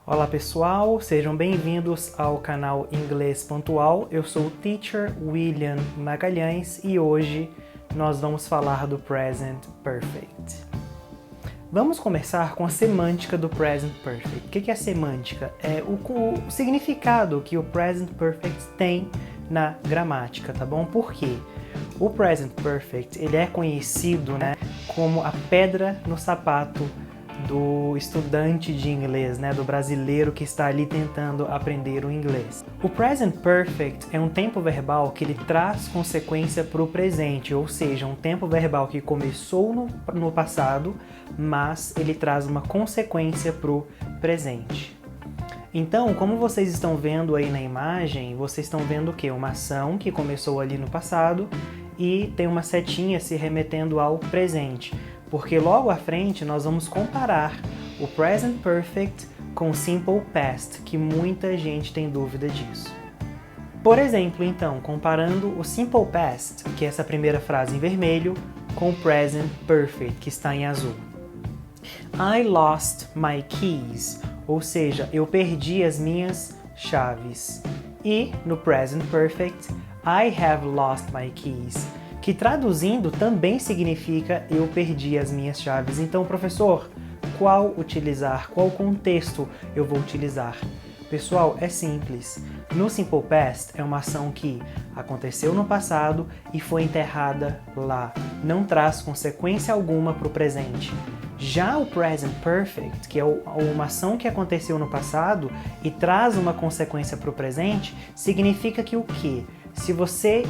Olá pessoal, sejam bem-vindos ao canal Inglês Pontual. Eu sou o Teacher William Magalhães e hoje nós vamos falar do Present Perfect. Vamos começar com a semântica do Present Perfect. O que é a semântica? É o significado que o Present Perfect tem na gramática, tá bom? Por quê? O Present Perfect ele é conhecido, como a pedra no sapato do estudante de inglês, do brasileiro que está ali tentando aprender o inglês. O Present Perfect é um tempo verbal que ele traz consequência para o presente, ou seja, um tempo verbal que começou no passado, mas ele traz uma consequência para o presente. Então, como vocês estão vendo aí na imagem, vocês estão vendo o quê? Uma ação que começou ali no passado e tem uma setinha se remetendo ao presente. Porque logo à frente nós vamos comparar o Present Perfect com o Simple Past, que muita gente tem dúvida disso. Por exemplo, então, comparando o Simple Past, que é essa primeira frase em vermelho, com o Present Perfect, que está em azul. I lost my keys, ou seja, eu perdi as minhas chaves. E no Present Perfect, I have lost my keys, que traduzindo também significa eu perdi as minhas chaves. Então, professor, qual utilizar? Qual contexto eu vou utilizar? Pessoal, é simples. No Simple Past é uma ação que aconteceu no passado e foi enterrada lá. Não traz consequência alguma para o presente. Já o Present Perfect, que é uma ação que aconteceu no passado e traz uma consequência para o presente, significa que o quê? Se você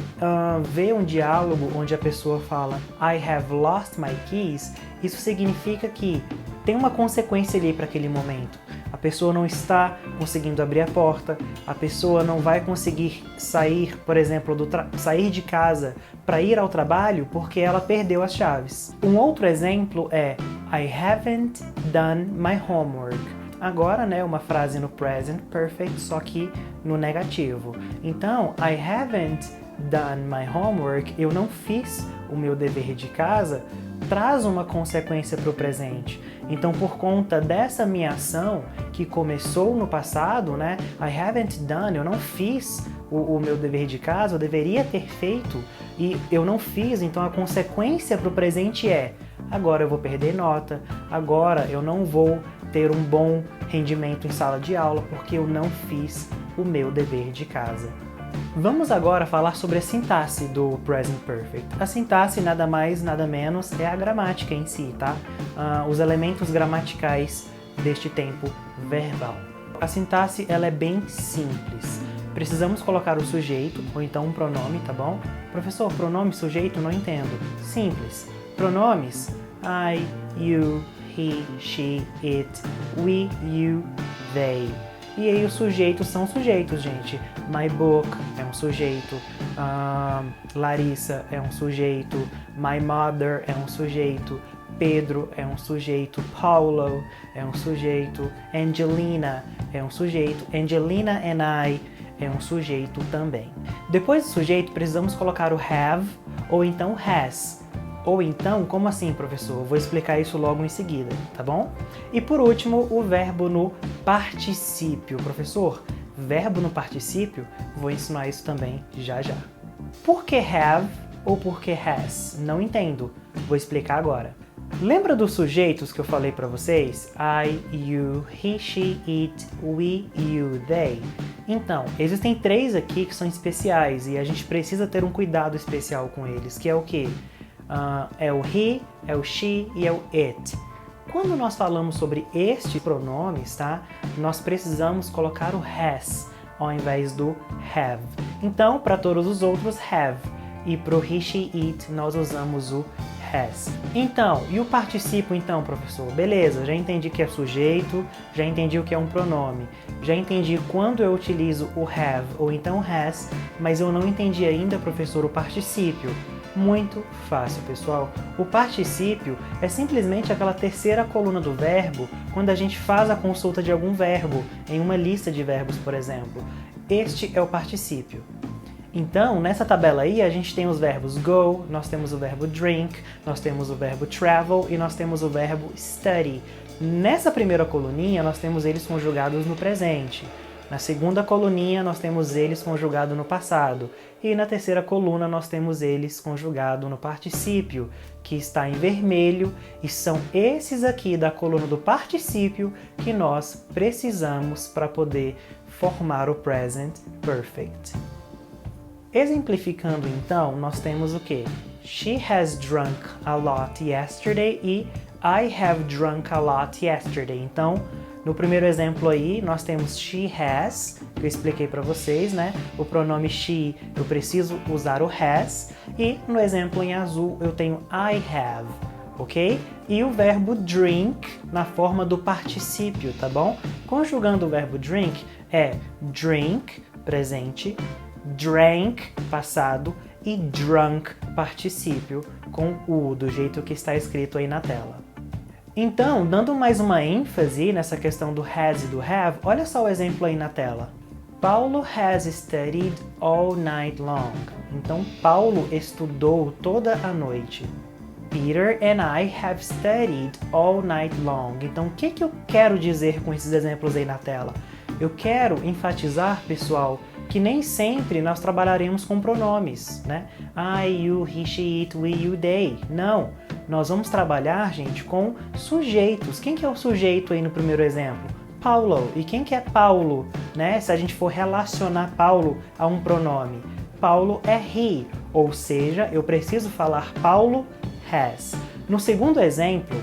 vê um diálogo onde a pessoa fala I have lost my keys, isso significa que tem uma consequência ali para aquele momento. A pessoa não está conseguindo abrir a porta, a pessoa não vai conseguir sair, por exemplo, sair de casa para ir ao trabalho porque ela perdeu as chaves. Um outro exemplo é I haven't done my homework. Agora, uma frase no Present Perfect, só que no negativo. Então, I haven't done my homework, eu não fiz o meu dever de casa, traz uma consequência para o presente. Então, por conta dessa minha ação, que começou no passado, I haven't done, eu não fiz o meu dever de casa, eu deveria ter feito, e eu não fiz, então a consequência para o presente é agora eu vou perder nota, agora eu não vou ter um bom rendimento em sala de aula porque eu não fiz o meu dever de casa. Vamos agora falar sobre a sintaxe do Present Perfect. A sintaxe nada mais, nada menos é a gramática em si, tá? Os elementos gramaticais deste tempo verbal. A sintaxe ela é bem simples. Precisamos colocar o sujeito ou então um pronome, tá bom? Professor, pronome sujeito não entendo. Simples. Pronomes I, you, he, she, it, we, you, they. E aí os sujeitos são sujeitos, gente. My book é um sujeito, Larissa é um sujeito, my mother é um sujeito, Pedro é um sujeito, Paulo é um sujeito, Angelina é um sujeito, Angelina and I é um sujeito também. Depois do sujeito precisamos colocar o have ou então has. Ou então, como assim, professor? Eu vou explicar isso logo em seguida, tá bom? E por último, o verbo no particípio. Professor, verbo no particípio, vou ensinar isso também já já. Por que have ou por que has? Não entendo. Vou explicar agora. Lembra dos sujeitos que eu falei para vocês? I, you, he, she, it, we, you, they. Então, existem 3 aqui que são especiais e a gente precisa ter um cuidado especial com eles, que é o quê? É o he, é o she e é o it. Quando nós falamos sobre estes pronomes, tá? Nós precisamos colocar o has ao invés do have. Então, para todos os outros, have. E para o he, she, it, nós usamos o has. Então, e o particípio então, professor? Beleza, já entendi que é sujeito, já entendi o que é um pronome, já entendi quando eu utilizo o have ou então has, mas eu não entendi ainda, professor, o particípio. Muito fácil, pessoal. O particípio é simplesmente aquela terceira coluna do verbo quando a gente faz a consulta de algum verbo, em uma lista de verbos, por exemplo. Este é o particípio. Então, nessa tabela aí, a gente tem os verbos go, nós temos o verbo drink, nós temos o verbo travel e nós temos o verbo study. Nessa primeira coluninha, nós temos eles conjugados no presente. Na segunda coluninha, nós temos eles conjugados no passado. E na terceira coluna, nós temos eles conjugados no particípio, que está em vermelho, e são esses aqui da coluna do particípio que nós precisamos para poder formar o present perfect. Exemplificando então, nós temos o quê? She has drunk a lot yesterday e I have drunk a lot yesterday. Então, no primeiro exemplo aí, nós temos she has, que eu expliquei para vocês, né? O pronome she, eu preciso usar o has. E no exemplo em azul, eu tenho I have, ok? E o verbo drink na forma do particípio, tá bom? Conjugando o verbo drink é drink, presente, drank, passado, e drunk, particípio, com o, do jeito que está escrito aí na tela. Então, dando mais uma ênfase nessa questão do has e do have, olha só o exemplo aí na tela. Paulo has studied all night long. Então, Paulo estudou toda a noite. Peter and I have studied all night long. Então, o que eu quero dizer com esses exemplos aí na tela? Eu quero enfatizar, pessoal, que nem sempre nós trabalharemos com pronomes, né? I, you, he, she, it, we, you, they. Não, nós vamos trabalhar, gente, com sujeitos. Quem que é o sujeito aí no primeiro exemplo? Paulo. E quem que é Paulo, né? Se a gente for relacionar Paulo a um pronome. Paulo é he, ou seja, eu preciso falar Paulo has. No segundo exemplo,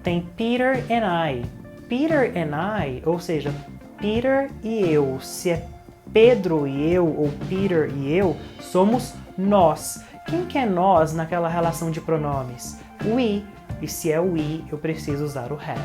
tem Peter and I. Peter and I, ou seja, Peter e eu. Se é Pedro e eu, ou Peter e eu, somos nós. Quem que é nós naquela relação de pronomes? We. E se é we, eu preciso usar o have.